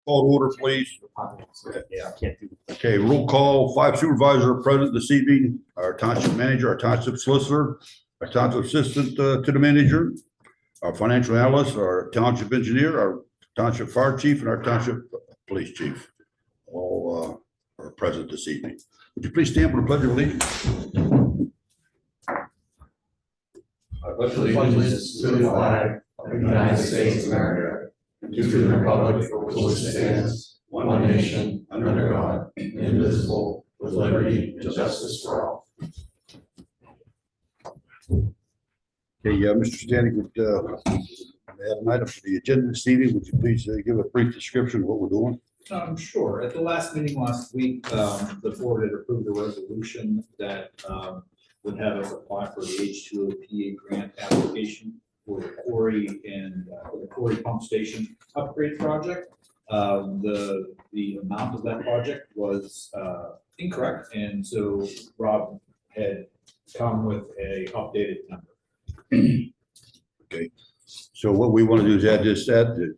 Call to order, please. Yeah, I can't do that. Okay, roll call. 5 supervisors are present this evening. Our township manager, our township solicitor, our township assistant to the manager, our financial analyst, our township engineer, our township fire chief, and our township police chief. All are present this evening. Would you please stand for the pledge of allegiance? I pledge allegiance to the flag of the United States of America, and to the republic for which it stands, one nation, under God, indivisible, with liberty and justice for all. Okay, Mr. Stanek, would add an item for the agenda this evening. Would you please give a brief description of what we're doing? Sure. At the last meeting last week, the board had approved a resolution that would have us apply for the H2OPA grant application for the quarry and the quarry pump station upgrade project. The amount of that project was incorrect, and so Rob had come with a updated number. Okay, so what we want to do is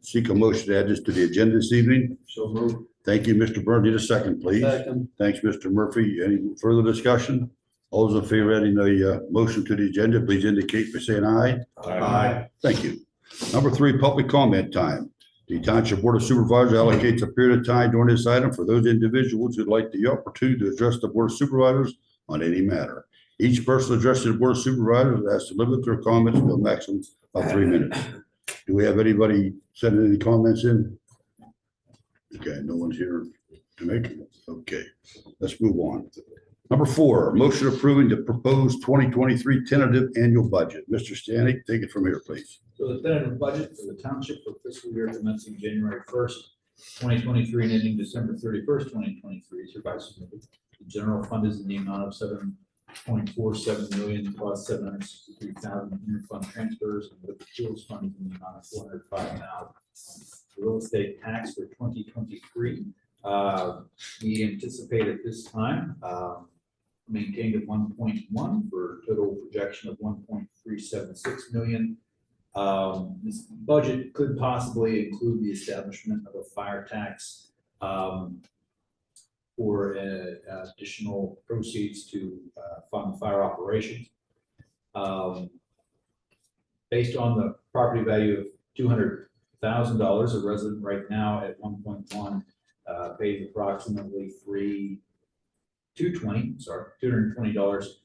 seek a motion to add this to the agenda this evening. So moved. Thank you, Mr. Byrne. Need a second, please. Second. Thanks, Mr. Murphy. Any further discussion? All those in favor of adding the motion to the agenda, please indicate by saying aye. Aye. Thank you. Number 3, public comment time. The Township Board of Supervisors allocates a period of time during this item for those individuals who'd like the opportunity to address the Board of Supervisors on any matter. Each person addressing the Board of Supervisors has to limit their comments to a maximum of 3 minutes. Do we have anybody sending any comments in? Okay, no one's here to make it. Okay, let's move on. Number 4, motion approving the proposed 2023 tentative annual budget. Mr. Stanek, take it from here, please. So the tentative budget for the township for fiscal year commencing January 1st, 2023 and ending December 31st, 2023 is hereby submitted. The general fund is in the amount of $7.47 million plus $763,000 interfund transfers, and the fuels fund is in the amount of $405,000. The real estate tax for 2023, we anticipate at this time maintained at 1.1 for a total projection of 1.376 million. This budget could possibly include the establishment of a fire tax for additional proceeds to fund fire operations. Based on the property value of $200,000, a resident right now at 1.1 pays approximately $220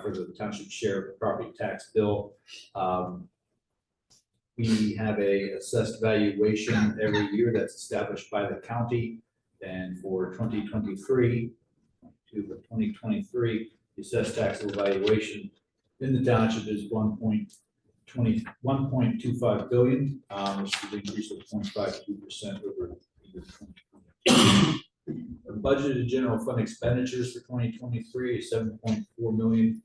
for the township share of the property tax bill. We have a assessed valuation every year that's established by the county, and for 2023, the assessed taxable valuation in the township is 1.25 billion, which is an increase of 0.52% over the year 2020. The budgeted general fund expenditures for 2023 is 7.4 million,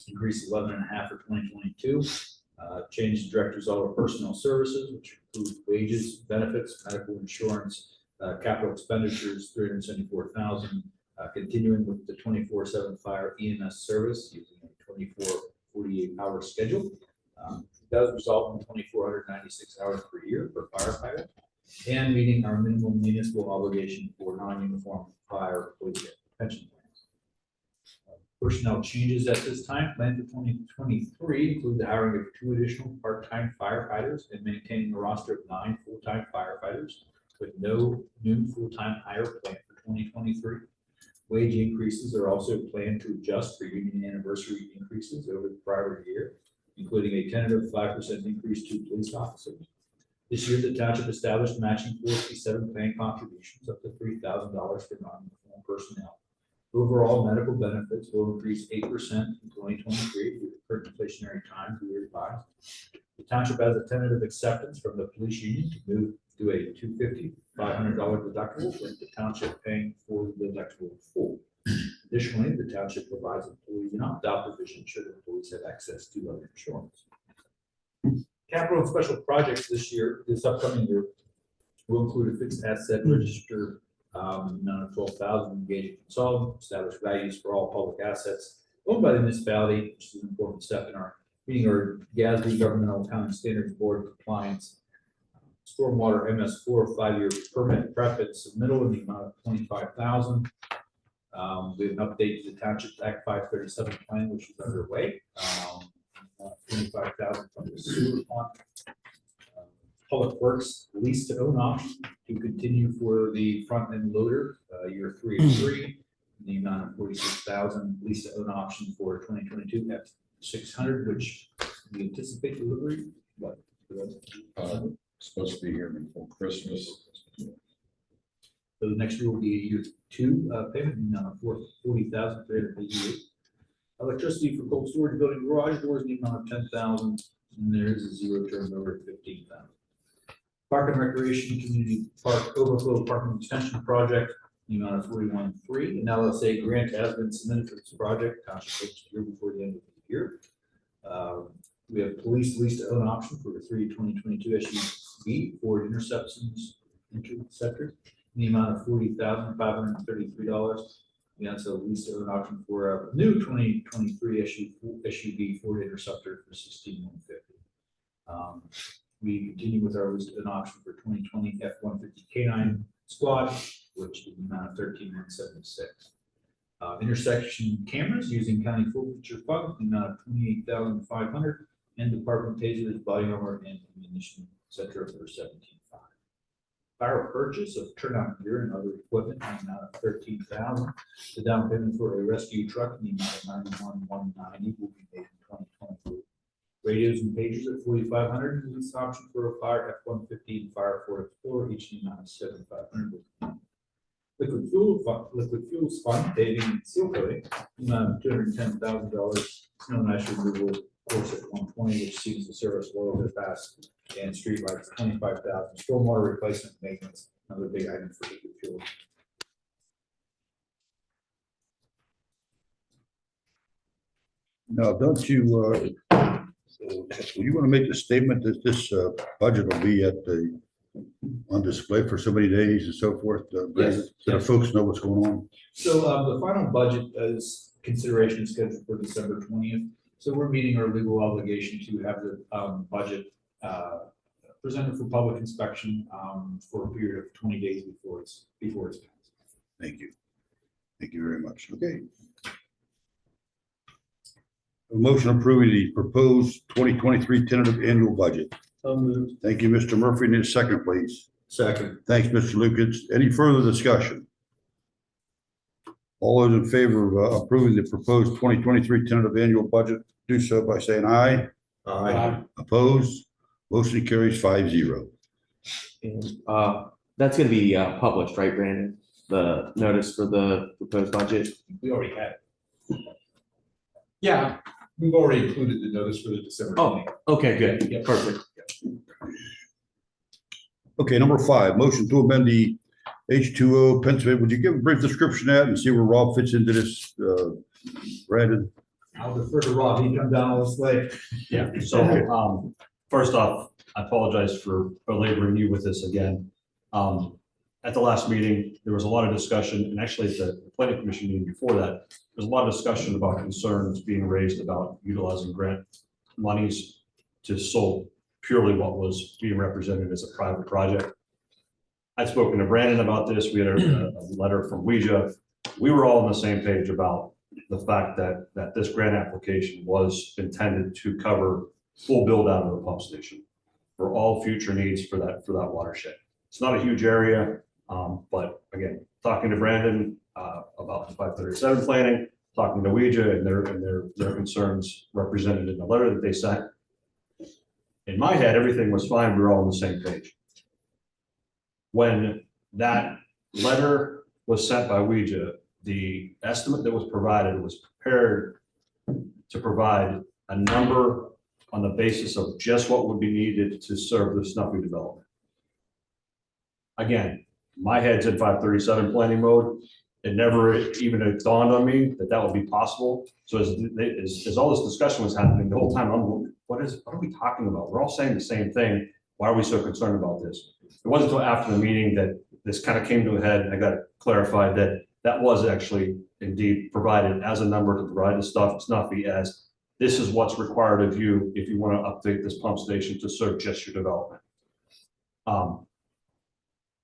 increase 11.5% for 2022. Change in direct result of personnel services, which include wages, benefits, medical insurance, capital expenditures, $374,000. Continuing with the 24/7 fire EMS service using a 48-hour schedule. It does result in 2,496 hours per year for firefighter, and meeting our minimum municipal obligation for non-uniform fire police pension plans. Personnel changes at this time planned for 2023 include the hiring of 2 additional part-time firefighters and maintaining a roster of 9 full-time firefighters with no new full-time hire planned for 2023. Wage increases are also planned to adjust for union anniversary increases over the prior year, including a tentative 5% increase to police officers. This year, the township established matching 457 plan contributions up to $3,000 for non-uniform personnel. Overall, medical benefits will increase 8% in 2023 due to current inflationary times we advised. The township has a tentative acceptance from the police union to move to a $250, $500 deductible, with the township paying for the deductible in full. Additionally, the township provides employees an opt-out provision should employees have access to other insurance. Capital and special projects this upcoming year, will include a fixed asset register, amount of 12,000, engaging consultant, establish values for all public assets owned by the municipality, which is an important step in our meeting our GASB Governmental Accounting Standards Board compliance. stormwater MS4 5-year permit prep and submittal in the amount of $25,000. We have an update to the Township Act 537 plan, which is underway. $25,000 from the sewer fund. Public Works lease to own option to continue for the front end loader, year 3 of 3. The amount of $46,000 lease to own option for 2022 F600, which we anticipate delivery. What? Supposed to be here before Christmas. So the next year will be year 2 payment, in the amount of $40,388. Electricity for cold storage building garage doors in the amount of $10,000, and there is a zero turnover at $15,000. Park and Recreation Community Park Overflow Parking Extension Project, the amount of $41,300. An LSA grant has been submitted for this project. Township hopes to hear before the end of the year. We have police lease to own option for the 2022 SUV Ford Interceptors in the amount of $40,533. We also lease to own option for a new 2023 SUV Ford Interceptor for $16,150. We continue with our lease to own option for 2020 F-150 K9 Squad, which is the amount of $13,176. Intersection cameras using county forfeiture fund, the amount of $28,500, and department tasers, body armor, and ammunition, etc. for $17,500. Fire purchase of turnout gear and other equipment, in the amount of $13,000. The down payment for a rescue truck, in the amount of $91,190, will be made in 2023. Radios and pagers at $4,500, and lease option for a fire F-150 and fire Ford Explorer, each in the amount of $7,500. Liquid fuels fund, paving and seal coating, $210,000. Snow and ice removal, course at 120, which seems to service well over the past, and streetlights, $25,000. Stormwater replacement maintenance, another big item for liquid fuel. Now, don't you, you want to make the statement that this budget will be at the, on display for so many days and so forth? Yes. So the folks know what's going on. So the final budget is consideration scheduled for December 20th. So we're meeting our legal obligation to have the budget presented for public inspection for a period of 20 days before it's passed. Thank you. Thank you very much. Okay. A motion approving the proposed 2023 tentative annual budget. So moved. Thank you, Mr. Murphy. Need a second, please. Second. Thanks, Mr. Lucas. Any further discussion? All those in favor of approving the proposed 2023 tentative annual budget, do so by saying aye. Aye. Opposed? Motion carries 5-0. And that's going to be published, right, Brandon? The notice for the proposed budget? We already had it. Yeah, we've already included the notice for the December. Oh, okay, good. Yeah. Perfect. Okay, number 5, motion to amend the H2O Pennsylvania. Would you give a brief description of that and see where Rob fits into this, Brandon? I'll defer to Rob. He come down all this way. Yeah, so first off, I apologize for belaboring you with this again. At the last meeting, there was a lot of discussion, and actually at the planning commission meeting before that, there's a lot of discussion about concerns being raised about utilizing grant monies to solve purely what was being represented as a private project. I'd spoken to Brandon about this. We had a letter from Ouija. We were all on the same page about the fact that this grant application was intended to cover full build out of the pump station for all future needs for that watershed. It's not a huge area, but again, talking to Brandon about the 537 planning, talking to Ouija and their concerns represented in the letter that they sent. In my head, everything was fine. We were all on the same page. When that letter was sent by Ouija, the estimate that was provided was prepared to provide a number on the basis of just what would be needed to serve the Snuffy development. Again, my head's in 537 planning mode. It never even dawned on me that that would be possible. So as all this discussion was happening, the whole time I'm, what are we talking about? We're all saying the same thing. Why are we so concerned about this? It wasn't until after the meeting that this kind of came to a head, and I got clarified that that was actually indeed provided as a number to provide the stuff Snuffy as this is what's required of you if you want to update this pump station to serve just your development.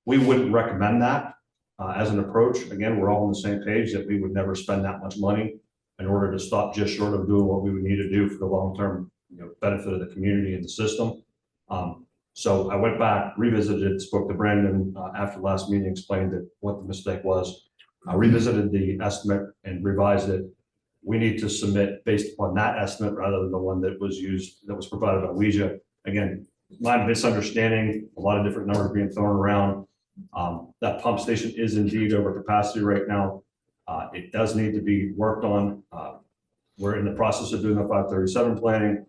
We wouldn't recommend that as an approach. Again, we're all on the same page that we would never spend that much money in order to stop just short of doing what we would need to do for the long-term, benefit of the community and the system. So I went back, revisited, spoke to Brandon after the last meeting, explained that what the mistake was. I revisited the estimate and revised it. We need to submit based upon that estimate rather than the one that was used, that was provided by Ouija. Again, my misunderstanding, a lot of different numbers being thrown around. That pump station is indeed over capacity right now. It does need to be worked on. We're in the process of doing the 537 planning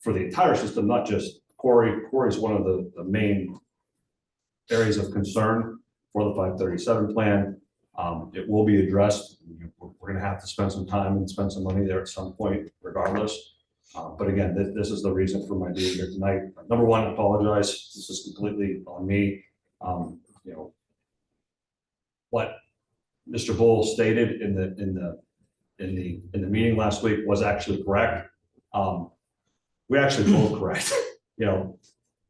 for the entire system, not just Quarry. Quarry is one of the main areas of concern for the 537 plan. It will be addressed. We're going to have to spend some time and spend some money there at some point, regardless. But again, this is the reason for my being here tonight. Number one, I apologize. This is completely on me. What Mr. Bull stated in the meeting last week was actually correct. We actually both correct.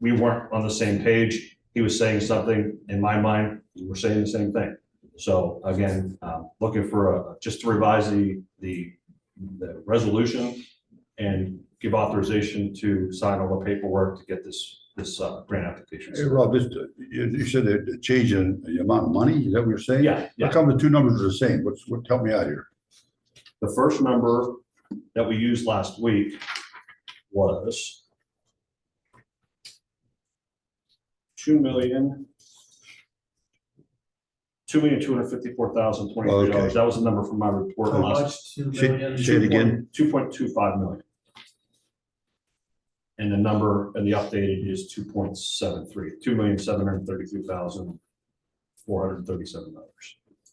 We weren't on the same page. He was saying something, in my mind, we were saying the same thing. So again, looking for just to revise the resolution and give authorization to sign all the paperwork to get this grant application. Hey, Rob, you said that change in the amount of money, is that what you're saying? Yeah. How come the two numbers are the same? Help me out here. The first number that we used last week was $2,254,023. Okay. That was the number from my report How last. much? Say it again. 2.25 million. And the number and the updated is 2.73, $2,733,437.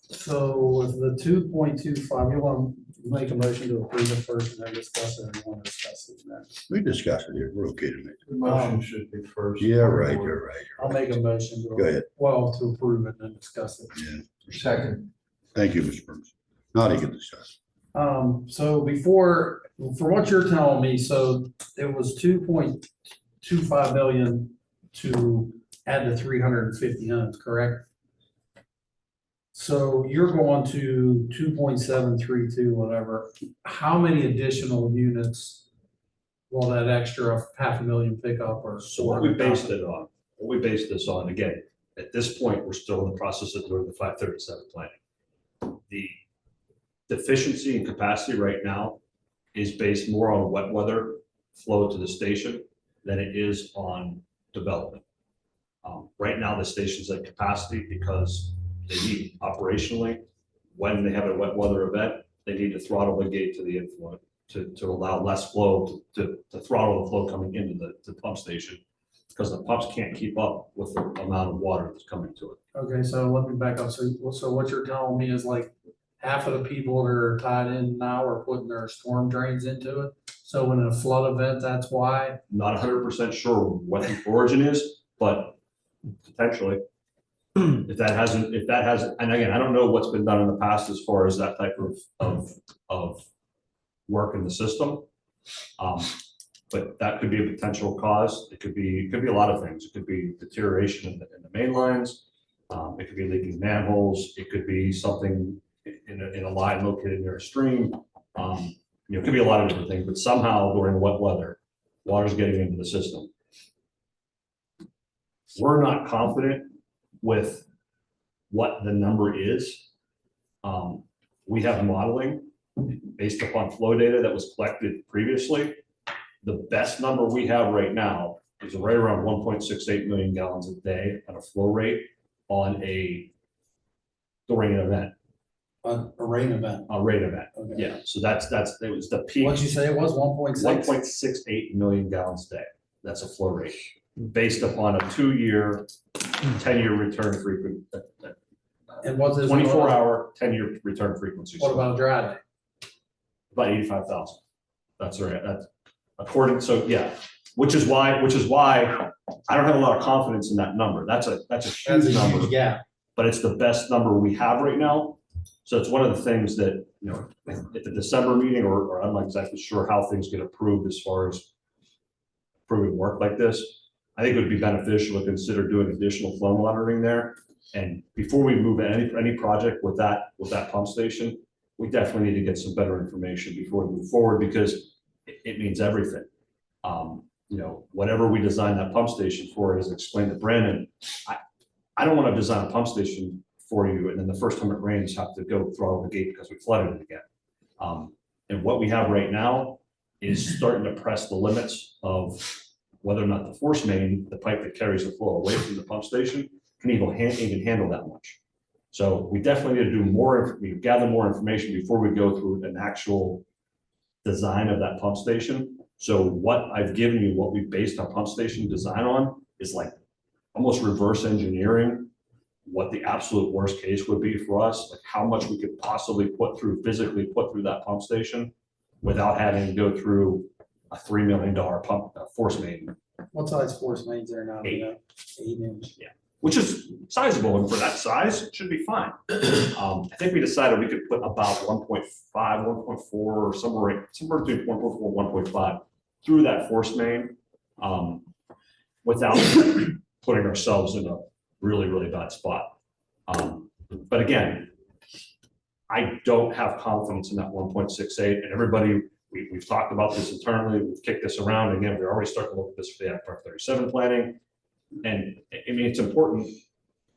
So with the 2.25, you want to make a motion to approve it first and then discuss it, or you want to discuss it next? We discussed it here. We're okay tonight. The motion should be first. Yeah, right, you're right. I'll make a motion to. Go ahead. Well, to approve it and then discuss it. Yeah. Second. Thank you, Mr. Burns. Now you can discuss. So before, for what you're telling me, so it was 2.25 million to add the 350 homes, correct? So you're going to 2.732, whatever. How many additional units will that extra 500,000 pick up or? So what we based this on, again, at this point, we're still in the process of doing the 537 planning. The deficiency in capacity right now is based more on wet weather flow to the station than it is on development. Right now, the station's at capacity because they need operationally, when they have a wet weather event, they need to throttle the gate to the influent to allow less flow to throttle the flow coming into the pump station, because the pumps can't keep up with the amount of water that's coming to it. Okay, so let me back up. So what you're telling me is like half of the people that are tied in now are putting their storm drains into it. So in a flood event, that's why. Not 100% sure what the origin is, but potentially. If that hasn't, and again, I don't know what's been done in the past as far as that type of work in the system. But that could be a potential cause. It could be a lot of things. It could be deterioration in the main lines. It could be leaking manholes. It could be something in a line located near a stream. It could be a lot of different things, but somehow during wet weather, water's getting into the system. We're not confident with what the number is. We have modeling based upon flow data that was collected previously. The best number we have right now is right around 1.68 million gallons a day on a flow rate during an event. A rain event. A rate event. Okay. Yeah, so it was the peak. What'd you say it was, 1.6? 1.68 million gallons a day. That's a flow rate based upon a 2-year, 10-year return frequency. And what's this? 24-hour, 10-year return frequency. What about a dry day? About 85,000. That's right. That's according. So yeah, which is why I don't have a lot of confidence in that number. That's a huge number. Huge gap. But it's the best number we have right now. So it's one of the things that, at the December meeting, or I'm not exactly sure how things get approved as far as approving work like this. I think it would be beneficial to consider doing additional flow monitoring there. And before we move any project with that pump station, we definitely need to get some better information before we move forward, because it means everything. You know, whatever we design that pump station for, as explained to Brandon, I don't want to design a pump station for you and then the first time it rains have to go throttle the gate because we flooded it again. And what we have right now is starting to press the limits of whether or not the force main, the pipe that carries the flow away from the pump station, can even handle that much. So we definitely need to do more, we gather more information before we go through an actual design of that pump station. So what I've given you, what we based our pump station design on, is like almost reverse engineering what the absolute worst case would be for us, like how much we could possibly physically put through that pump station without having to go through a $3 million pump force main. What size force mains are now? 8. 8-inch. Which is sizable, and for that size, it should be fine. I think we decided we could put about 1.5, 1.4, or somewhere between 1.4, 1.5 through that force main, without putting ourselves in a really, really bad spot. But again, I don't have confidence in that 1.68, and everybody, we've talked about this internally, we've kicked this around, and again, we're already starting to look at this for the Act 37 planning. And I mean, it's important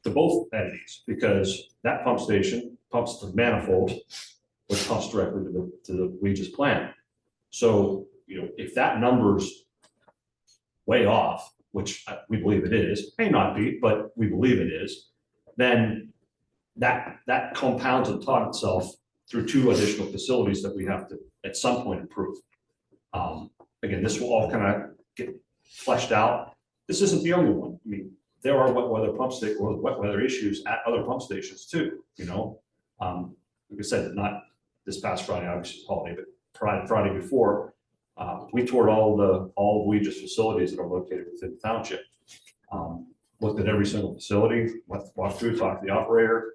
to both entities, because that pump station pumps the manifold, which pumps directly to the Regis plant. So, you know, if that number's way off, which we believe it is, may not be, but we believe it is, then that compounds upon itself through 2 additional facilities that we have to at some point improve. Again, this will all kind of get fleshed out. This isn't the only one. I mean, there are wet weather issues at other pump stations too, you know. Like I said, not this past Friday, obviously holiday, but Friday before, we toured all of Weege's facilities that are located within the township. Looked at every single facility, walked through, talked to the operator.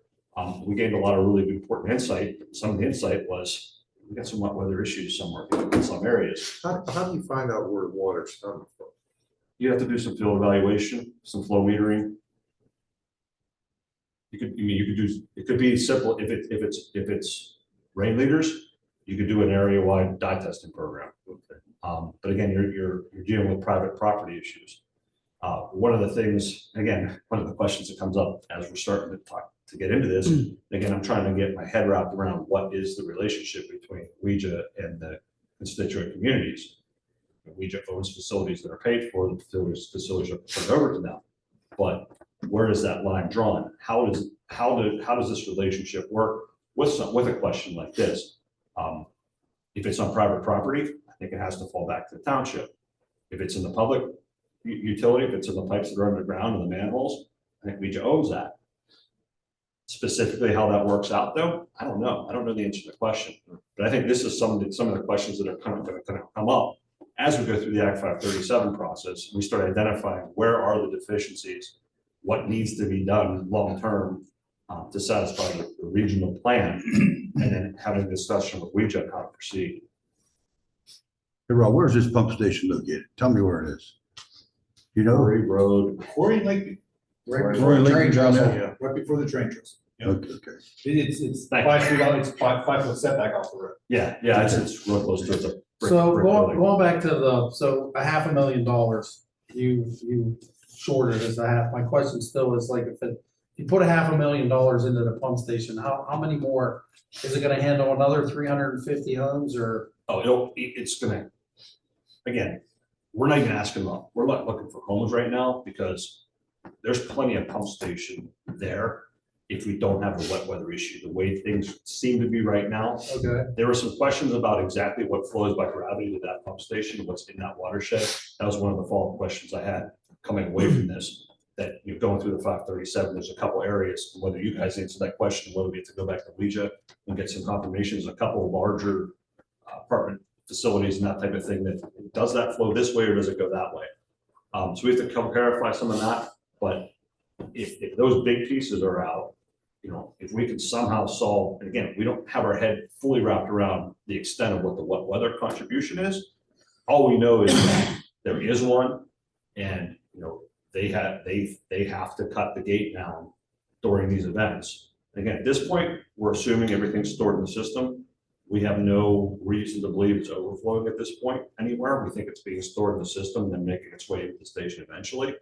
We gained a lot of really important insight. Some of the insight was we got some wet weather issues somewhere in some areas. How do you find out where water's coming from? You have to do some field evaluation, some flow metering. It could be simple. If it's rain leaders, you could do an area-wide dye testing program. But again, you're dealing with private property issues. One of the things, again, one of the questions that comes up as we're starting to get into this, again, I'm trying to get my head wrapped around what is the relationship between Ouija and the constituent communities. Ouija owns facilities that are paid for, the facilities are turned over to them. But where is that line drawn? How does this relationship work with a question like this? If it's on private property, I think it has to fall back to the township. If it's in the public utility, if it's in the pipes that are underground and the manholes, I think Ouija owns that. Specifically how that works out though, I don't know. I don't know the answer to the question. But I think this is some of the questions that are going to come up as we go through the Act 537 process. We start identifying where are the deficiencies, what needs to be done long-term to satisfy the regional plan, and then having a discussion with Ouija on how to proceed. Hey, Rob, where's this pump station located? Tell me where it is. You know? Quarry Road, Corey Lake, Roy Lincoln down there? yeah, right before the train trestle. Okay. It's Thank 5 feet out, it's 5 foot setback off the road. yeah, it's real close to it. So going back to so $500,000, you shorted us a half. My question still is like, if you put $500,000 into the pump station, how many more? Is it gonna handle another 350 homes or? Oh, it's gonna, again, we're not even asking them, we're not looking for homes right now because there's plenty of pump station there. If we don't have the wet weather issue, the way things seem to be right now. Okay. There were some questions about exactly what flows by gravity to that pump station, what's in that watershed. That was one of the follow-up questions I had coming away from this, that you're going through the 537, there's a couple areas, whether you guys answer that question, whether we have to go back to Ouija and get some confirmations, a couple of larger apartment facilities and that type of thing, that does that flow this way or does it go that way? So we have to clarify some of that, but if those big pieces are out, you know, if we can somehow solve, and again, we don't have our head fully wrapped around the extent of what the wet weather contribution is. All we know is that there is one, and they have to cut the gate down during these events. Again, at this point, we're assuming everything's stored in the system. We have no reason to believe it's overflowing at this point anywhere. We think it's being stored in the system and then making its way into the station eventually.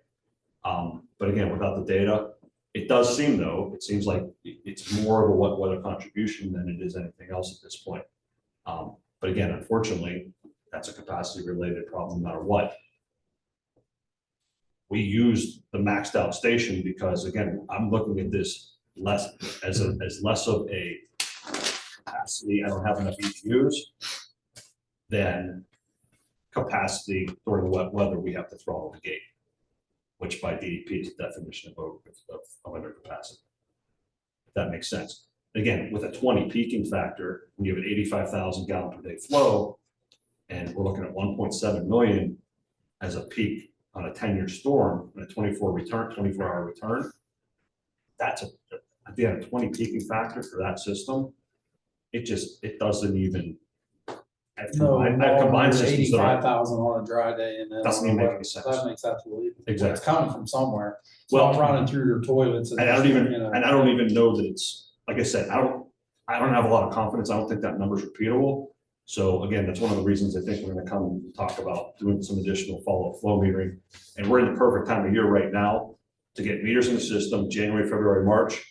But again, without the data, it does seem though, it seems like it's more of a wet weather contribution than it is anything else at this point. But again, unfortunately, that's a capacity related problem no matter what. We used the maxed out station because again, I'm looking at this less as less of a capacity. I don't have enough EDUs than capacity during the wet weather. We have to throttle the gate, which by DEP is the definition of under capacity. If that makes sense. Again, with a 20 peaking factor, when you have an 85,000 gallon per day flow, and we're looking at 1.7 million as a peak on a 10-year storm and a 24-hour return, that's at the end of 20 peaking factor for that system. It doesn't even. I've combined systems that 85,000 on a dry day and then. Doesn't even make any sense. That makes absolutely. Exactly. It's coming from somewhere. It's Well, not running through your toilets. and I don't even know that it's, like I said, I don't have a lot of confidence. I don't think that number's repeatable. So again, that's one of the reasons I think we're going to come and talk about doing some additional follow-up flow metering. And we're in the perfect time of year right now to get meters in the system, January, February, March.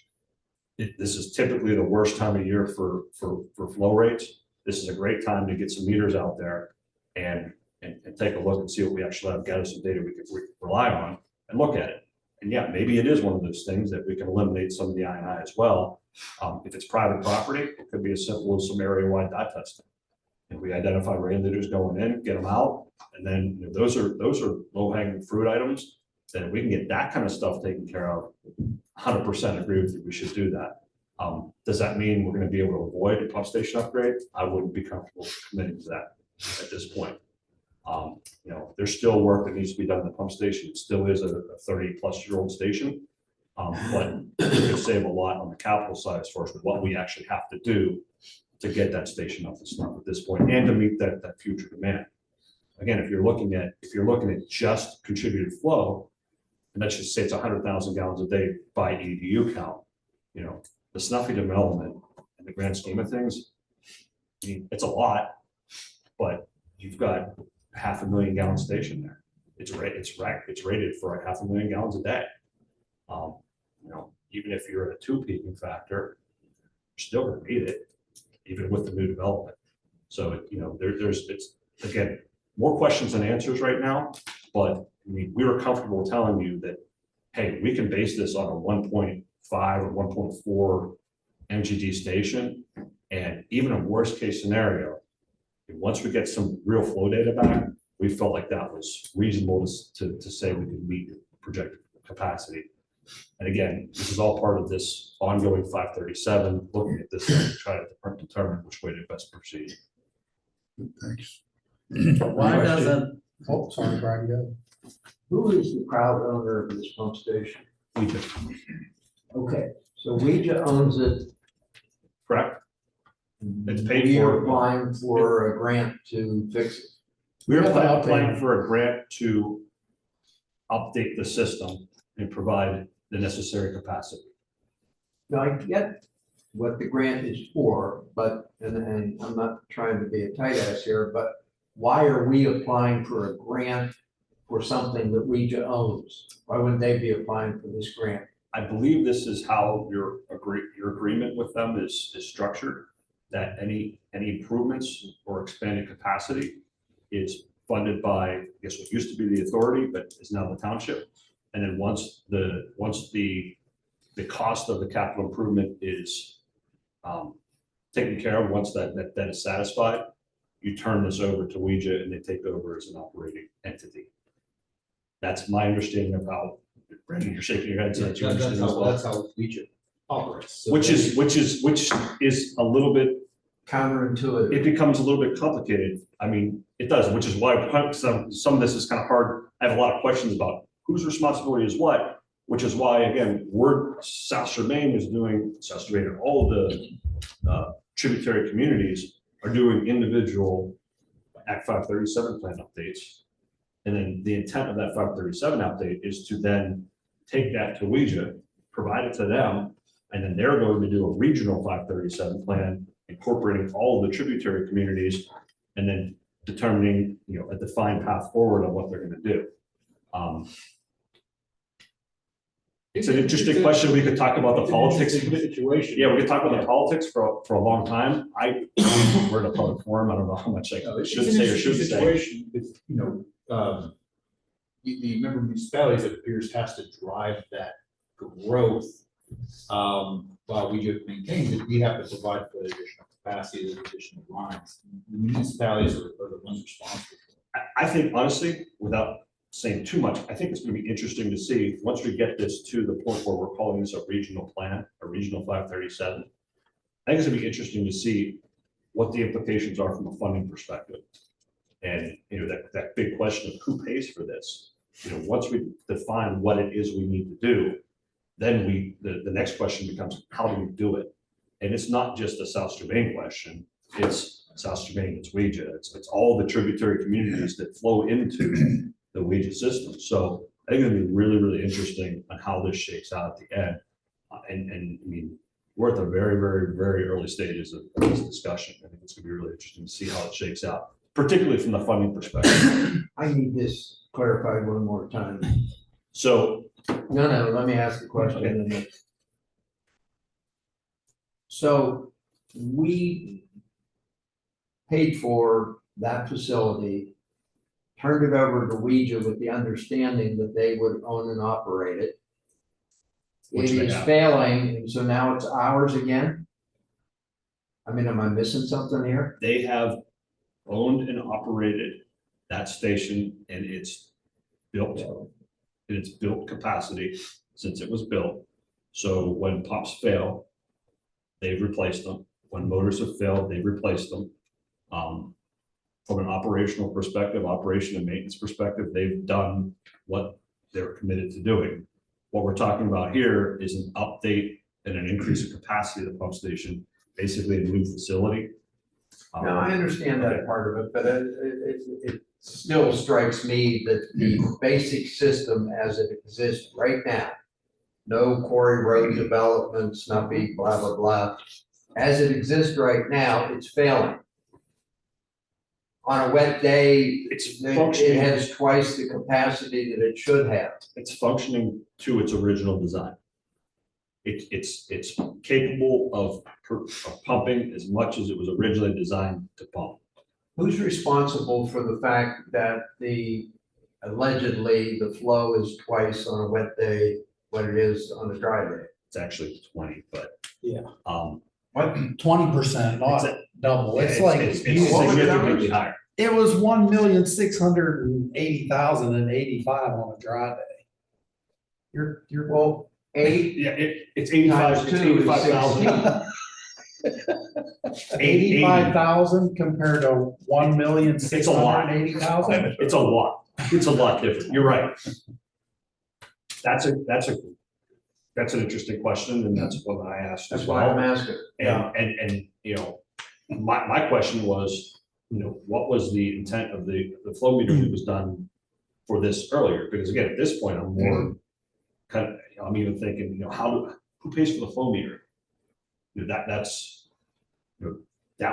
This is typically the worst time of year for flow rates. This is a great time to get some meters out there and take a look and see what we actually have, gather some data we can rely on and look at it. And yeah, maybe it is one of those things that we can eliminate some of the I&I as well. If it's private property, it could be as simple as some area-wide dot testing. If we identify rain leaders going in, get them out, and then those are low-hanging fruit items. Then if we can get that kind of stuff taken care of, 100% agree with you. We should do that. Does that mean we're going to be able to avoid a pump station upgrade? I wouldn't be comfortable committing to that at this point. There's still work that needs to be done in the pump station. It still is a 30-plus-year-old station, but we could save a lot on the capital side as far as what we actually have to do to get that station up to snuff at this point and to meet that future demand. Again, if you're looking at just contributed flow, and let's just say it's 100,000 gallons a day by EDU count, the snuffy development in the grand scheme of things, I mean, it's a lot, but you've got 500,000 gallon station there. It's rated for 500,000 gallons a day. Even if you're at a 2 peaking factor, you're still going to need it, even with the new development. So it's again more questions than answers right now. But I mean, we were comfortable telling you that, hey, we can base this on a 1.5 or 1.4 MGD station, and even a worst case scenario, once we get some real flow data back, we felt like that was reasonable to say we could meet projected capacity. And again, this is all part of this ongoing 537, looking at this to try to determine which way to best proceed. Thanks. Why doesn't, sorry, Brian, go. Who is the proud owner of this pump station? We do. Okay, so Ouija owns it. Correct. It's paid We are for. applying for a grant to fix it. We're We have to applying update. for a grant to update the system and provide the necessary capacity. Now, I get what the grant is for, but, and I'm not trying to be a tight ass here, but why are we applying for a grant for something that Ouija owns? Why wouldn't they be applying for this grant? I believe this is how your agreement with them is structured, that any improvements or expanded capacity is funded by, I guess, what used to be the authority, but is now the township. And then once the cost of the capital improvement is taken care of, once that is satisfied, you turn this over to Ouija and they take over as an operating entity. That's my understanding of how, Brandon, you're shaking your head, so that you understand as well. That's how Ouija operates. So Which is a little bit, Counterintuitive. it becomes a little bit complicated. I mean, it does, which is why some of this is kind of hard. I have a lot of questions about whose responsibility is what, which is why, again, South Strabane is doing, South Strabane and all of the tributary communities are doing individual Act 537 plan updates And then the intent of that 537 update is to then take that to Ouija, provide it to them, and then they're going to do a regional 537 plan incorporating all of the tributary communities and then determining, a defined path forward on what they're going to do. It's an interesting question. We could talk about the politics. Situation. Yeah, we could talk about the politics for a long time. We're in a public forum. I don't know how much I should say or shouldn't say. Situation with, the member municipalities, it appears, has to drive that growth. While we just maintain that we have to provide for additional capacity, the additional lines. The municipalities are the ones responsible. I think honestly, without saying too much, I think it's going to be interesting to see, once we get this to the point where we're calling this a regional plan, a regional 537, I think it's going to be interesting to see what the implications are from a funding perspective. And, that big question of who pays for this, once we define what it is we need to do, then the next question becomes, how do we do it? And it's not just a South Strabane question, it's South Strabane, it's Ouija, it's all the tributary communities that flow into the Ouija system. So I think it'll be really, really interesting on how this shakes out at the end. And I mean, we're at the very, very, very early stages of this discussion. I think it's gonna be really interesting to see how it shakes out, particularly from the funding perspective. I need this clarified one more time. So, No, let me ask the question. in a minute. So we paid for that facility, turned it over to Ouija with the understanding that they would own and operate it. Which It they is have. failing, and so now it's ours again? I mean, am I missing something here? they have owned and operated that station, and it's built capacity since it was built. So when pumps fail, they've replaced them. When motors have failed, they've replaced them. From an operational perspective, operation and maintenance perspective, they've done what they're committed to doing. What we're talking about here is an update and an increase of capacity of the pump station, basically a new facility. Now, I understand that part of it, but it still strikes me that the basic system as it exists right now, no quarry road development, snuffy, blah, blah, blah. As it exists right now, it's failing. On a wet day, It's it functioning. has twice the capacity that it should have. It's functioning to its original design. It's capable of pumping as much as it was originally designed to pump. Who's responsible for the fact that allegedly the flow is twice on a wet day what it is on a dry day? It's actually 20, but. Yeah. What? 20%, not It's double. Yeah, It's like, it's What was the significantly numbers? higher. it was 1,680,085 on a dry day. You're Well, 8 Yeah, it's 85, times it's 2 is 85,000. 85,000 compared to 1,680,000. It's a lot. It's a lot different. You're right. That's an interesting question, and that's what I asked as That's why I'm well. asking. And my question was, what was the intent of the flow meter that was done for this earlier? Because again, at this point, I'm more I'm even thinking, who pays for the flow meter? That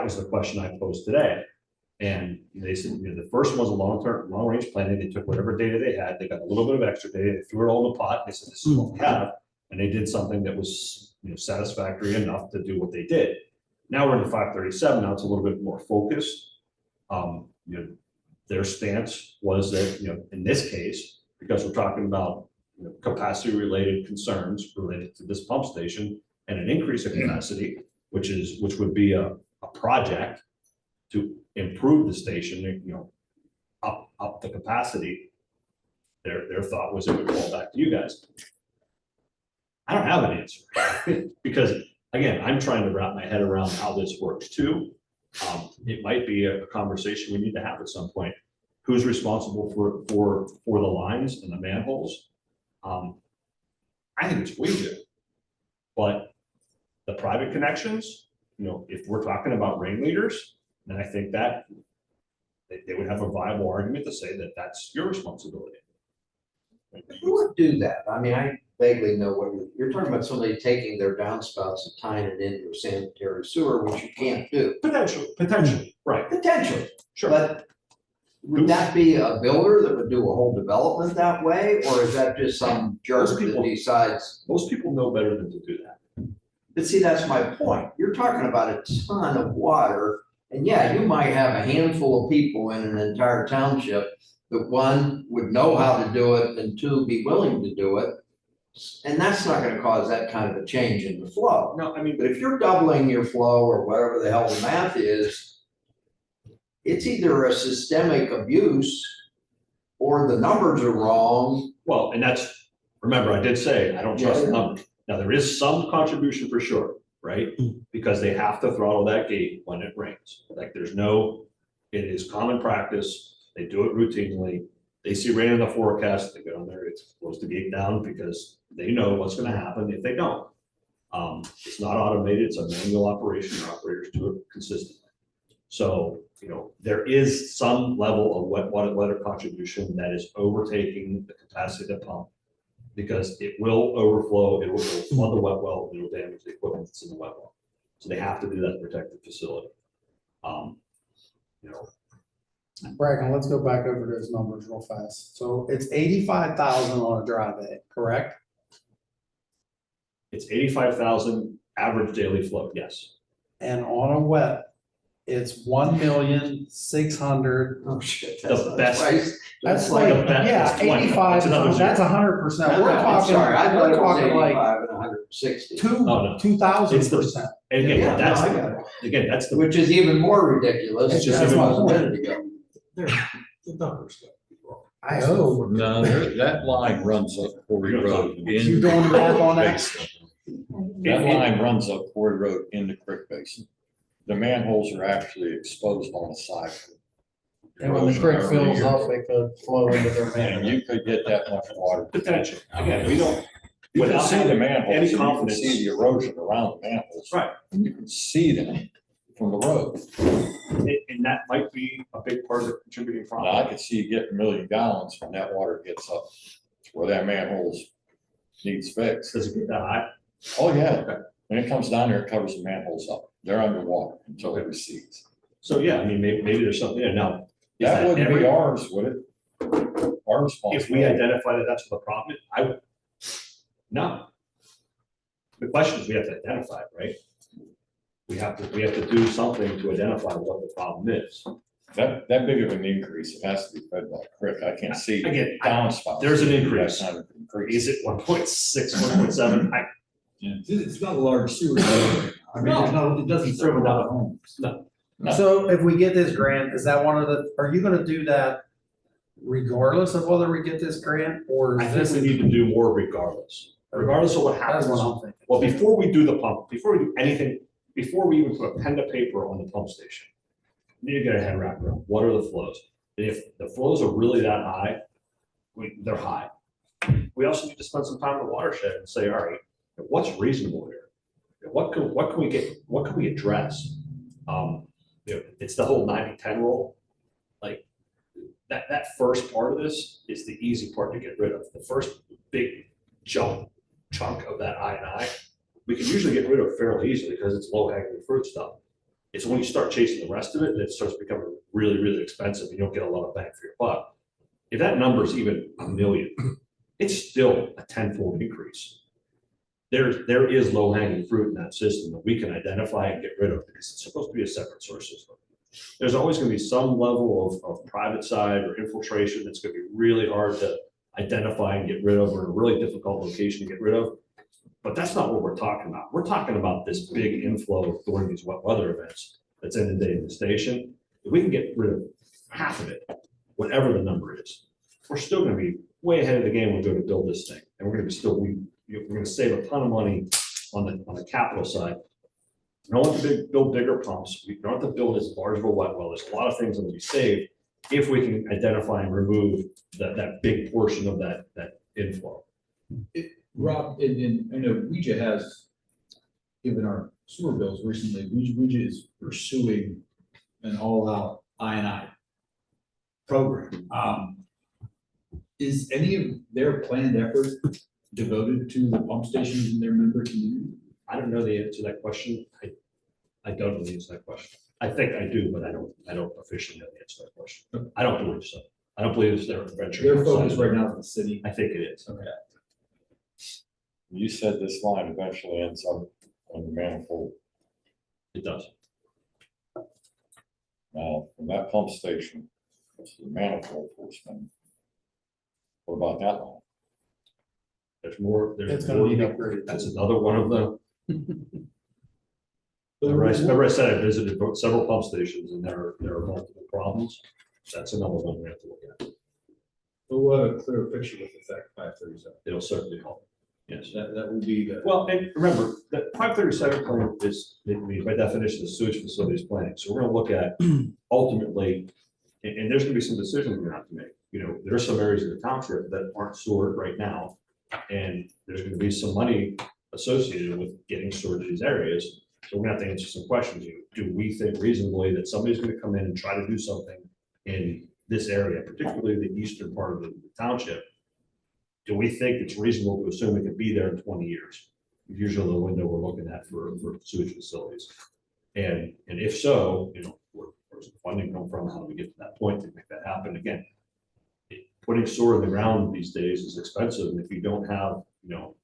was the question I posed today. And they said, the first one was a long range planning. They took whatever data they had, they got a little bit of extra data, they threw it all in the pot. They said, this is what we have. And they did something that was, satisfactory enough to do what they did. Now we're in the 537. Now it's a little bit more focused. Their stance was that, in this case, because we're talking about capacity related concerns related to this pump station and an increase in capacity, which would be a project to improve the station, up the capacity. Their thought was it would fall back to you guys. I don't have an answer because again, I'm trying to wrap my head around how this works too. It might be a conversation we need to have at some point. Who's responsible for the lines and the manholes? I think it's Ouija, but the private connections, if we're talking about ring leaders, then I think that they would have a viable argument to say that that's your responsibility. Who would do that? I mean, I vaguely know what you're talking about, somebody taking their downspouts and tying it into a sanitary sewer, which you can't do. Potentially, right, Potentially, sure. but would that be a builder that would do a whole development that way, or is that just some jerk Most people- that decides? Most people know better than to do that. But see, that's my point. You're talking about a ton of water, and yeah, you might have a handful of people in an entire township that one would know how to do it and two be willing to do it. And that's not gonna cause that kind of a change in the flow. No, I mean, But if you're doubling your flow or whatever the hell the math is, it's either a systemic abuse or the numbers are wrong. well, and that's, remember, I did say, I don't trust the numbers. Now, there is some contribution for sure, right? Because they have to throttle that gate when it rains. Like, there's no, it is common practice. They do it routinely. They see rain in the forecast, they go in there, it's close the gate down because they know what's gonna happen if they don't. It's not automated, it's a manual operation, the operators do it consistently. So, there is some level of wet water contribution that is overtaking the capacity of the pump. Because it will overflow, it will flood the wet well, it will damage the equipment that's in the wet well. So they have to do that protected facility. Bracken, let's go back over those numbers real fast. So it's 85,000 on a dry day, correct? It's 85,000 average daily flow, yes. And on a wet, it's 1,600,000. Oh, shit. The best- That's like like, the best yeah, is 20. 85, That's another zero. that's 100%. We're talking, Sorry, I thought we're it was talking like 85 and 160. two, Oh, no. 2,000%. And again, Yeah, no, that's, I got it. again, that's the, Which is even more ridiculous. It's just than even it was a more. minute ago. The numbers. I hope. No, that line runs up Quarry Road. You doing the math on that? That line runs up Quarry Road in the creek basin. The manholes are actually exposed on the side. And when the creek fills up, they could flow into their And manhole. you could get that much water. potential. Again, we don't, You can without see the having manholes, any and you can confidence. see the erosion around the manholes. Right. And you can see them from the road. And that might be a big part of the contributing Now, I problem. could see you getting 1 million gallons when that water gets up to where that manholes needs fixed. Does it get that high? Oh, yeah. When it comes down there, it covers the manholes up. They're underwater until it recedes. So, yeah, I mean, maybe there's something there. Now, is That wouldn't every- be ours, would it? Our If we responsibility. identify that that's what the problem is, no. The question is, we have to identify it, right? We have to do something to identify what the problem is. That big of an increase, it has to be fed by the creek. I can't see Again, downspouts. there's an increase. That's not an increase. Is it 1.6, 1.7? It's not a large sewer. I mean, it doesn't serve a lot of homes. No. So if we get this grant, is that one of the, are you gonna do that regardless of whether we get this grant, or I is think this? we need to do more regardless of what That's happens. what I'm thinking. Well, before we do the pump, before we do anything, before we even put a pen to paper on the pump station, we need to get our head wrapped around, what are the flows? And if the flows are really that high, they're high. We also need to spend some time in the watershed and say, all right, what's reasonable here? What can we get, what can we address? It's the whole 90-10 rule. Like, that first part of this is the easy part to get rid of. The first big chunk of that I&I, we can usually get rid of fairly easily because it's low hanging fruit stuff. It's when you start chasing the rest of it, that it starts becoming really, really expensive and you don't get a lot of bang for your buck. If that number is even $1 million, it's still a 10-fold increase. There is low hanging fruit in that system that we can identify and get rid of because it's supposed to be a separate source system. There's always going to be some level of private side or infiltration that's going to be really hard to identify and get rid of, or a really difficult location to get rid of. But that's not what we're talking about. We're talking about this big inflow during these wet weather events that's inundating the station. If we can get rid of half of it, whatever the number is, we're still going to be way ahead of the game when we go to build this thing. And we're going to we're going to save a ton of money on the capital side. We don't have to build bigger pumps. We don't have to build as large of a wet well. There's a lot of things that will be saved if we can identify and remove that big portion of that inflow. Rob, and I know Ouija has given our sewer bills recently. Ouija is pursuing an all-out I&I program. Is any of their planned effort devoted to the pump stations in their member community? I don't know the answer to that question. I don't know the answer to that question. I think I do, but I don't officially know the answer to that question. I don't believe so. I don't believe it's their venture. Their focus right now is the city. I think it is. Okay. You said this line eventually ends up on the manifold. It does. Now, from that pump station to the manifold portion, what about that line? There's more. It's There's gonna more. need upgraded. That's another one of the. Remember I said I visited several pump stations and there are multiple problems. That's another one we have to look at. We'll have a clearer picture with the fact 537. It'll certainly help. Yes. That will be the. Well, and remember, that 537 plan is, by definition, the sewage facilities planning. So we're gonna look at ultimately, and there's gonna be some decisions we're gonna have to make. You know, there are some areas of the township that aren't sewered right now. And there's gonna be some money associated with getting sewered to these areas. So we're gonna have to answer some questions. Do we think reasonably that somebody's gonna come in and try to do something in this area, particularly the eastern part of the township? Do we think it's reasonable to assume it could be there in 20 years? Usually the window we're looking at for sewage facilities. And if so, you know, where's the funding come from? How do we get to that point to make that happen? Again, putting sewer in the ground these days is expensive. And if you don't have, you know,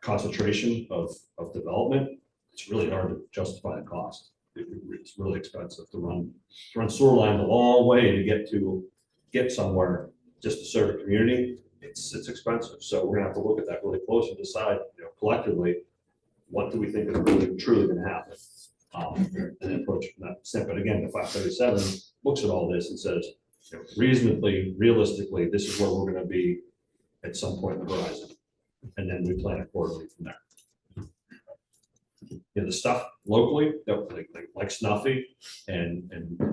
concentration of development, it's really hard to justify the cost. It's really expensive to run sewer lines a long way to get somewhere just to serve a community. It's expensive. So we're gonna have to look at that really close and decide, you know, collectively, what do we think is really truly gonna happen? And then approach from that step. But again, the 537 looks at all this and says, you know, reasonably, realistically, this is where we're gonna be at some point in the horizon. And then we plan accordingly from there. You know, the stuff locally, that like Snuffy and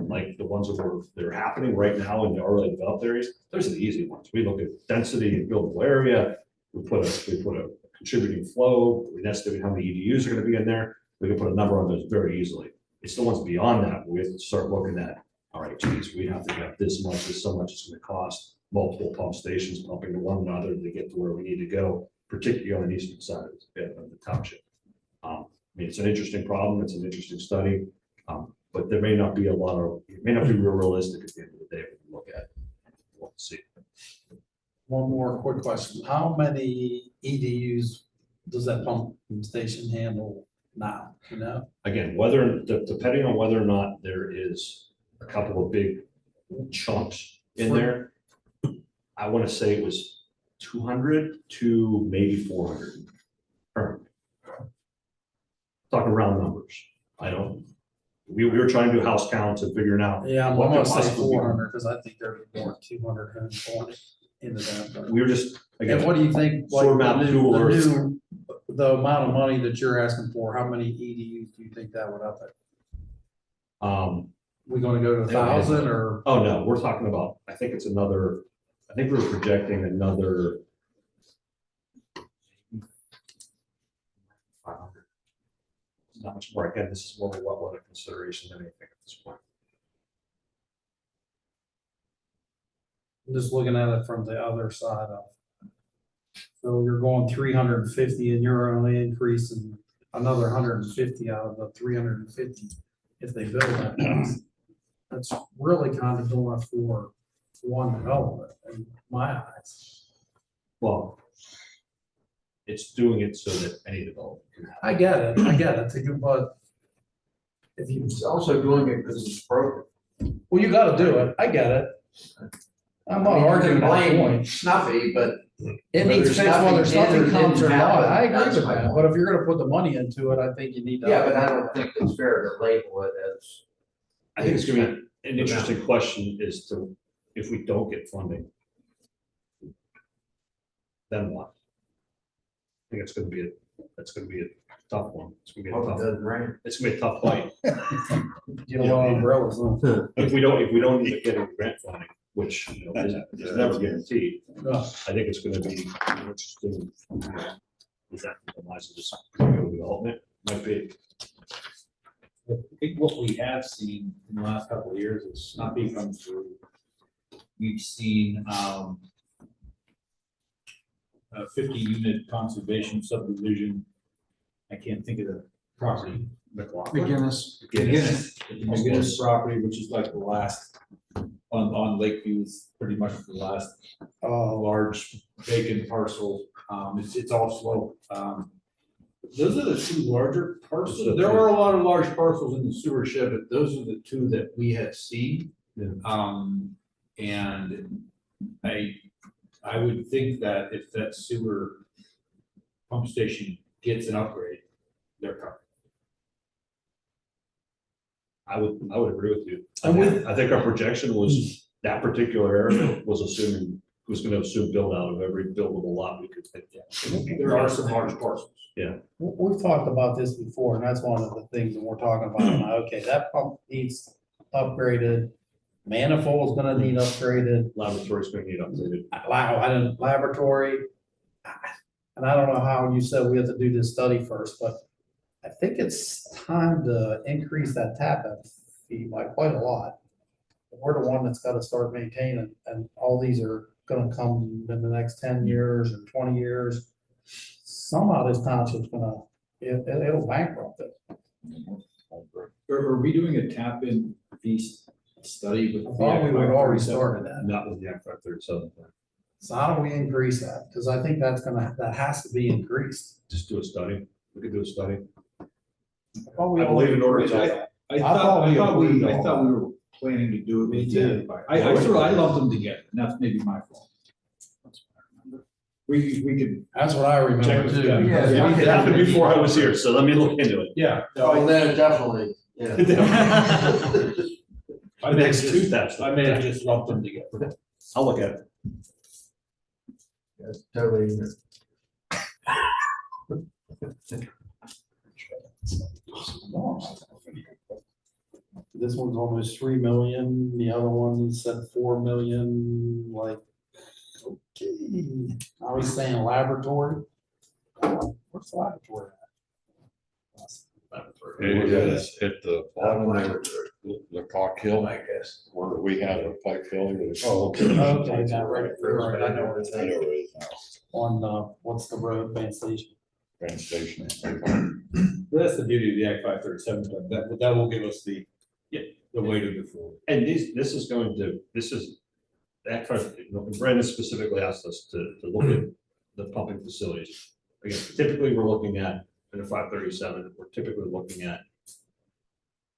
like the ones that are happening right now in the already developed areas, those are the easy ones. We look at density and buildable area. We put a contributing flow. We estimate how many EDUs are going to be in there. We can put a number on those very easily. It's the ones beyond that where we have to start looking at, all right, geez, we have to get this much, this so much it's going to cost, multiple pump stations pumping to one another to get to where we need to go, particularly on the eastern side of the township. I mean, it's an interesting problem. It's an interesting study, but there may not be it may not be real realistic at the end of the day when you look at it. We'll see. One more quick question. How many EDUs does that pump station handle now, you know? Again, depending on whether or not there is a couple of big chunks in there, I want to say it was 200 to maybe 400. Talking round numbers. We were trying to do house counts and figuring out. Yeah, I'm what gonna could say possibly be. 400, because I think there's more than 200 homes going into that. but- We were just, And again, what do you think, like, Sewer map tool or- the amount of money that you're asking for, how many EDUs do you think that would up it? We gonna go to 1,000 or? oh no, we're talking about, I think we were projecting another 500. Not much more. Again, this is more of what a consideration than anything at this point. I'm just looking at it from the other side of. So you're going 350 and you're only increasing another 150 out of the 350 if they build that house. That's really kind of going for one development in my eyes. Well, it's doing it so that any development can happen. I get it, but if you, It's also doing it because it's broken. well, you gotta do it, I get it. I'm not arguing that point. Snuffy, but. It needs fixed whether Nothing something did or comes or didn't not, happen. I agree That's with my that, point. but if you're gonna put the money into it, I think you need to. Yeah, but I don't think it's fair to label it as. I think it's gonna be an interesting question is to, if we don't get funding, then what? I think that's gonna be a tough one. It's gonna be a Hope it tough, doesn't rain. it's gonna be a tough fight. Get a lot of umbrellas on. If we don't end up getting grant funding, which, you know, is never guaranteed, I think it's gonna be interesting. Is that compromises this development might be. I think what we have seen in the last couple of years is not being come through. We've seen, a 50-unit conservation subdivision. I can't think of the property. McGinnis. McGinnis property, which is like the last, on Lakeview, is pretty much the last, large vacant parcel. It's all slow. Those are the two larger parcels. There are a lot of large parcels in the sewer shed, but those are the two that we have seen. And I would think that if that sewer pump station gets an upgrade, they're covered. I would agree with you. And I think our projection was that particular area was gonna assume build out of every buildable lot we could think. There are some large parcels. We've talked about this before, and that's one of the things that we're talking about. Okay, that pump needs upgraded, manifold is gonna need upgraded, Laboratory's gonna need updated. laboratory. And I don't know how you said we have to do this study first, but I think it's time to increase that tap fee by quite a lot. We're the one that's gotta start maintaining, and all these are gonna come in the next 10 years or 20 years. Somehow this township's gonna, it'll bankrupt it. Are we doing a tap-in fee study with? I thought we would already started that. Not with the Act 537. So how do we increase that? Because I think that has to be increased. Just do a study. We could do a study. I thought we I believe in order I to. thought we were planning to do it. Me with too. I lumped them together, and that's maybe my fault. We could. That's what I remember too. Yeah, it happened before I was here, so let me look into it. Yeah. Oh, then definitely, yeah. I may have Next just- two steps. I may have just lumped them together. I'll look at it. That's totally. This one's almost 3 million, the other one said 4 million, like, okay. Now he's saying laboratory. Where's the laboratory at? It is at the bottom of the Cock Hill, I guess. where we have a pipe failure. Okay, now right, right, I know where it's I know at. where it is now, On, what's the road, Van Station? train station. That's the beauty of the Act 537, but that will give us the way to move forward. And this is Act 5, Brandon specifically asked us to look at the pumping facilities. Again, typically we're looking at, in a 537, we're typically looking at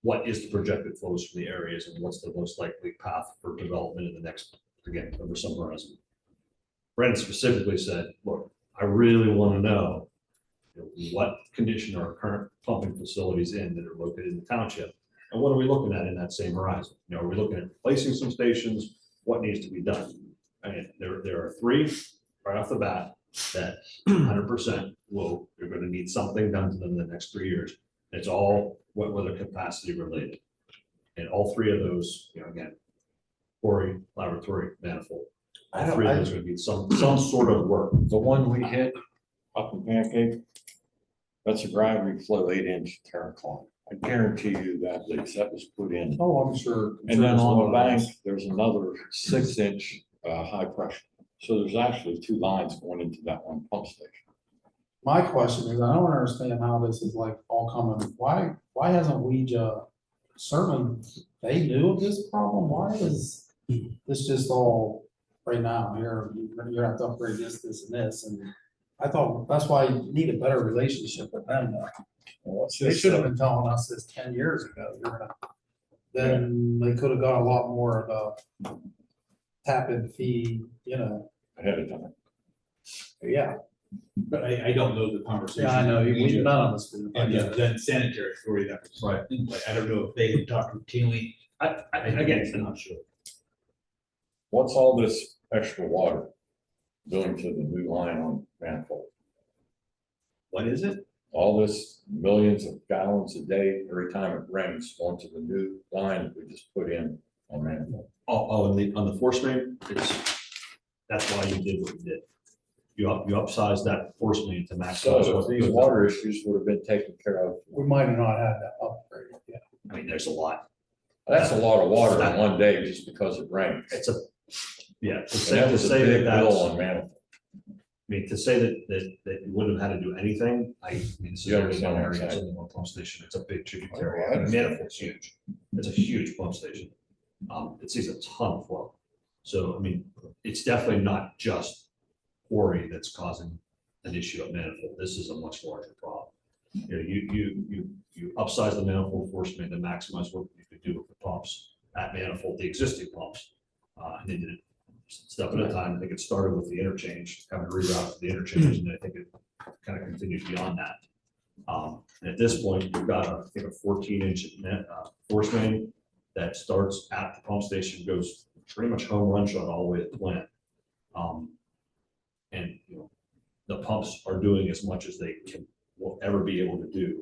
what is the projected flows from the areas and what's the most likely path for development in the next, again, over some horizon. Brandon specifically said, look, I really want to know what condition are current pumping facilities in that are located in the township? And what are we looking at in that same horizon? Are we looking at replacing some stations? What needs to be done? And there are three right off the bat that 100% you're going to need something done to them in the next 3 years. It's all weather capacity related. And all three of those, again, quarry, laboratory, manifold. All three of those are going to need some sort of work. The one we hit up in Pancake, that's a gravity flow 8-inch terracline. I guarantee you that that was put in. Oh, I'm sure. And then on the bank, there's another 6-inch high pressure. So there's actually 2 lines going into that one pump station. My question is, I don't understand how this is like all coming, why hasn't we certainly, they knew of this problem, why is this just all right now, you're gonna have to upgrade this, and this, and I thought, that's why you need a better relationship with them. They should have been telling us this 10 years ago, then they could have got a lot more of a tap-in fee, Ahead of time. yeah. But I don't know the conversation. Yeah, I know, none of us do. And then sanitary authority that was right. I don't know if they talked routinely. Again, I'm not sure. What's all this extra water doing to the new line on manifold? What is it? All this millions of gallons a day, every time it rains, onto the new line that we just put in on manifold. On the force main, that's why you did what you did. You upsized that force main to max. So if these water issues would have been taken care of, We might have not had that upgrade yet. I mean, there's a lot. That's a lot of water in one day just because it rained. It's a, yeah, And that was a big bill on Manifold. I mean, to say that you wouldn't have had to do anything, I mean, this is You only understand one what I'm area, it's saying? only one pump station, it's a big Oh, I tributary. understand. Manifold's huge, it's a huge pump station. It sees a ton of flow. So, I mean, it's definitely not just quarry that's causing an issue at Manifold, this is a much larger problem. You know, you upsize the Manifold force main to maximize what you could do with the pumps at Manifold, the existing pumps. And they did it step at a time. I think it started with the interchange, having to reroute the interchange, and I think it kind of continues beyond that. And at this point, you've got I think a 14-inch force main that starts at the pump station, goes pretty much home run shot all the way to the plant. And you know, the pumps are doing as much as they will ever be able to do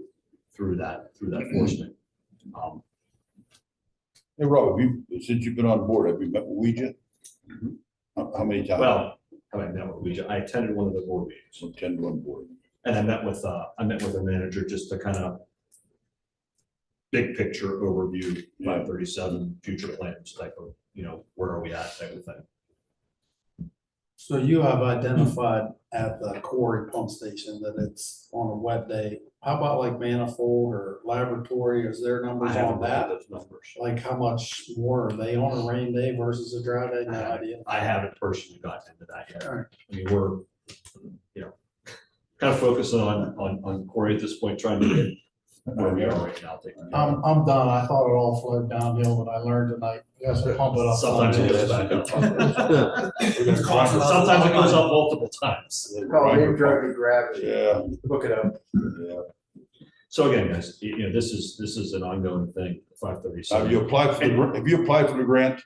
through that force main. Hey, Rob, since you've been on board, have you met with Ouija? How many times? Well, I met with Ouija. I attended one of the board meetings. So 10 to 1 board. And I met with a manager just to kind of big picture overview, 537 future plans type of, you know, where are we at type of thing. So you have identified at the quarry pump station that it's on a wet day. How about like Manifold or Laboratory? Is there I numbers haven't on looked at that? those numbers. Like how much more are they on a rain day versus a dry day? No idea. I haven't personally gotten into that yet. All right. I mean, we're, you know, kind of focusing on Corey at this point, trying to get where we are right now. I'm done. I thought it all flowed downhill, but I learned tonight. You guys will pump it up. Sometimes it goes back up. Sometimes Sometimes it goes up multiple times. gravity. Yeah, Look it up. yeah. So again, guys, you know, this is an ongoing thing, 537. Have you applied for the grant?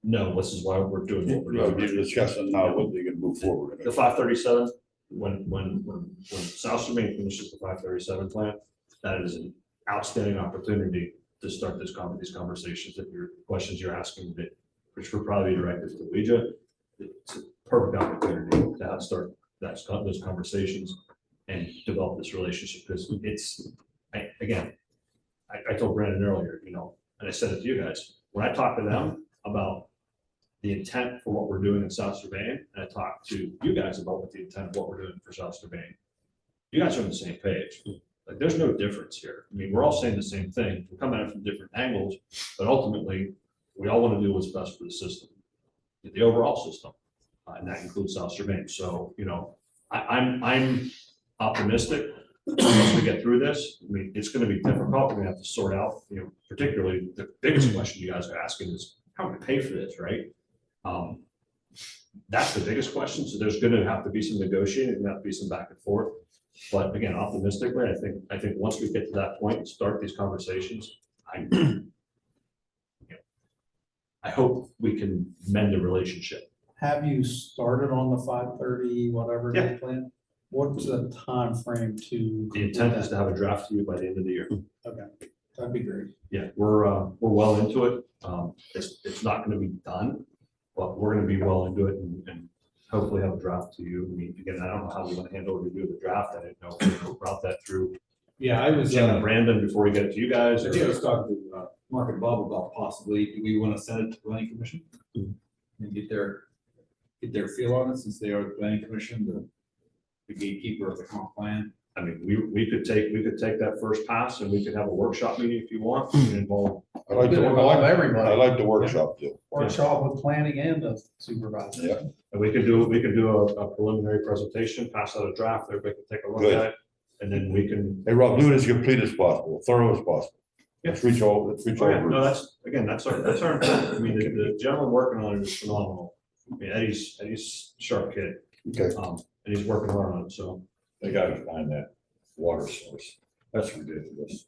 No, this is why we're doing what we're doing. You're discussing now what they're gonna move forward. The 537, when South Strabane finishes the 537 plant, that is an outstanding opportunity to start these conversations, that your questions you're asking, that which would probably be directed to Ouija. It's a perfect opportunity to start those conversations and develop this relationship, because it's, I told Brandon earlier, you know, and I said it to you guys, when I talk to them about the intent for what we're doing in South Strabane, and I talk to you guys about what the intent of what we're doing for South Strabane, you guys are on the same page. Like, there's no difference here. I mean, we're all saying the same thing. We're coming at it from different angles, but ultimately, we all want to do what's best for the system, the overall system, and that includes South Strabane. So, you know, I'm optimistic once we get through this. I mean, it's going to be difficult. We're going to have to sort out, you know, particularly the biggest question you guys are asking is how do we pay for this, right? That's the biggest question. So there's going to have to be some negotiating, and have to be some back and forth. But again, optimistically, I think once we get to that point and start these conversations, I hope we can mend the relationship. Have you started on the 530, whatever Yeah. day plan? What's the time frame to? The intent is to have a draft to you by the end of the year. Okay, that'd be great. Yeah, we're well into it. It's not going to be done, but we're going to be well into it and hopefully have a draft to you. I mean, again, I don't know how we want to handle the review of the draft. I didn't know if we would route that through Yeah, I was, Jim and Brandon before we get it to you guys. I or- think I was talking to Mark and Bob about possibly, do we want to send it to planning commission? And get their feel on it, since they are the planning commission, the gatekeeper of the comp plan. I mean, we could take that first pass and we could have a workshop meeting if you want. and involve- I like the, Involve I everybody. like the workshop too. Workshop with planning and the supervisor. Yeah. And we could do a preliminary presentation, pass out a draft, everybody can take a look Good. at it. And then we can, Hey, Rob, do it as complete as possible, thorough as possible. Let's reach all, oh yeah, no, that's our intent. I mean, the gentleman working on it is phenomenal. I mean, Eddie's a sharp kid, Okay. and he's working hard on it, so. They gotta find that water source. That's ridiculous.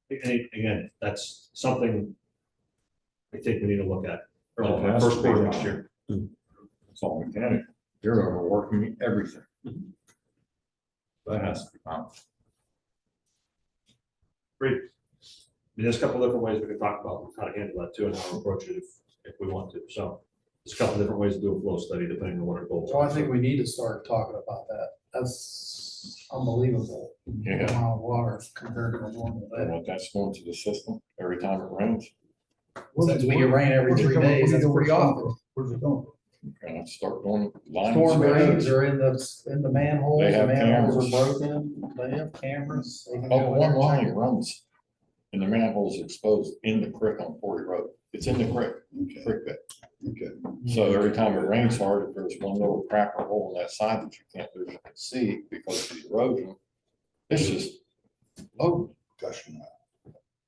Again, that's something I think we need to look at Oh, early, that's first quarter big. next year. It's all mechanic. You're overworking everything. That has to be found. Great. I mean, there's a couple different ways we can talk about how to handle that too, and how to approach it if we want to, so. There's a couple different ways to do a flow study depending on what our goals So I are. think we need to start talking about that. That's unbelievable. The Yeah. amount of water compared to a normal And day. what that's going to the system every time it rains, Since we get rain every 3 days, that's pretty often. Where's it going? and I start doing line Storm drains inspections. are in the manholes, They the have manholes cameras. are broken, they have cameras. They can Oh, go in one there and check. line runs and the manhole's exposed in the creek on Forty Road. It's in the creek, Okay, creek bed. okay. So every time it rains hard, if there's one little crack or hole in that side that you can't see because of the erosion, it's just, oh, Gosh,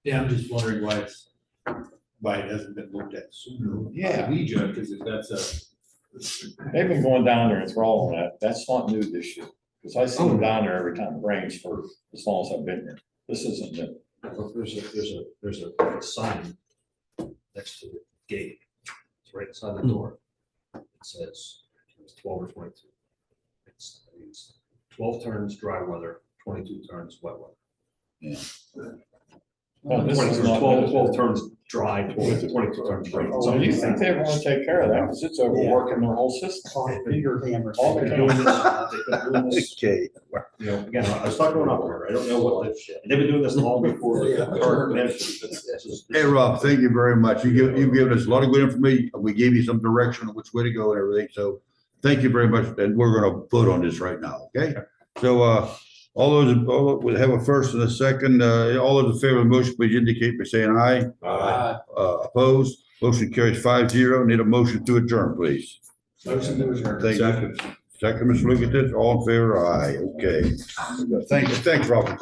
Yeah, I'm just wondering why it hasn't been looked at sooner. Yeah. We judge, because if that's they've been going down there and trawling that. That's not new this year. Because I see them down there every time it rains for as long as I've been here. This isn't new. There's a sign next to the gate. It's right inside the door. It says it's 12 or 22. It's 12 turns dry weather, 22 turns wet weather. No, this is not 12 turns dry, 22 turns rain. So you think they want to take care of that because it's overworking their whole system. Bigger cameras. All They've the been doing cameras. this, they've been doing this, Okay. you know, again, I was talking to an operator, I don't know what they've been doing this long before the current management. Hey, Rob, thank you very much. You've given us a lot of good information. We gave you some direction on which way to go and everything. So thank you very much. And we're going to vote on this right now, okay? So, we have a first and a second, all those in favor of the motion, please indicate by saying aye. Opposed, motion carries 5-0. Need a motion to adjourn, please. Motion to adjourn. Thank you. Second, Mr. Lucas, all in favor, aye, okay. Thanks, Robert.